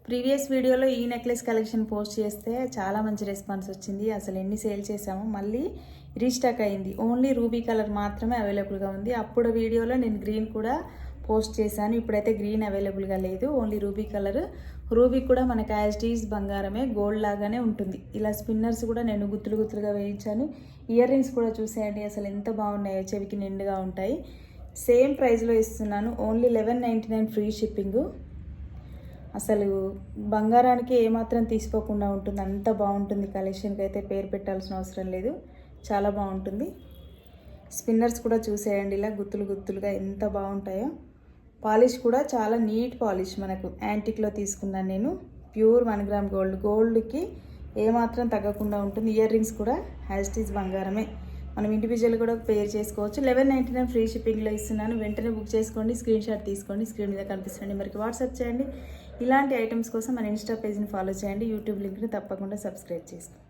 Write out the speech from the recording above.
Previous వీడియోలో ఈ necklace collection post చేస్తే చాలా మంచి రెస్పాన్స్ వచ్చింది. అసలు ఎన్ని సేల్ చేసామో మళ్ళీ రీస్టాక్ అయింది. ఓన్లీ రూబీ కలర్ మాత్రమే అవైలబుల్గా ఉంది. అప్పుడు వీడియోలో నేను గ్రీన్ కూడా పోస్ట్ చేశాను. ఇప్పుడైతే గ్రీన్ అవైలబుల్గా లేదు, ఓన్లీ రూబీ కలర్. రూబీ కూడా మనకి యాజ్ ఇట్ ఈజ్ బంగారమే, గోల్డ్ లాగానే ఉంటుంది. ఇలా స్పిన్నర్స్ కూడా నేను గుత్తులుగా వేయించాను. ఇయర్ రింగ్స్ కూడా చూసేయండి అసలు ఎంత బాగున్నాయో, చెవికి నిండుగా ఉంటాయి. సేమ్ ప్రైస్లో ఇస్తున్నాను, ఓన్లీ 1199 ఫ్రీ షిప్పింగ్. అసలు బంగారానికి ఏమాత్రం తీసుకోకుండా ఉంటుంది, అంత బాగుంటుంది. కలెక్షన్కి అయితే పేరు పెట్టాల్సిన అవసరం లేదు, చాలా బాగుంటుంది. స్పిన్నర్స్ కూడా చూసేయండి, ఇలా గుత్తులుగా ఎంత బాగుంటాయో. పాలిష్ కూడా చాలా నీట్ పాలిష్, మనకు యాంటిక్లో తీసుకున్నాను నేను. ప్యూర్ 1 గ్రామ్ గోల్డ్కి ఏమాత్రం తగ్గకుండా ఉంటుంది. ఇయర్ రింగ్స్ కూడా యాజ్ ఇట్ ఈజ్ బంగారమే, మనం ఇండివిజువల్ కూడా పేర్ చేసుకోవచ్చు. 1199 ఫ్రీ షిప్పింగ్లో ఇస్తున్నాను. వెంటనే బుక్ చేసుకోండి, స్క్రీన్ షాట్ తీసుకోండి, స్క్రీన్ మీద కనిపిస్తుంది నెంబర్కి వాట్సాప్ చేయండి. ఇలాంటి ఐటమ్స్ కోసం మన ఇన్స్టా పేజ్ని ఫాలో చేయండి. యూట్యూబ్ లింక్ని తప్పకుండా సబ్స్క్రైబ్ చేసుకోండి.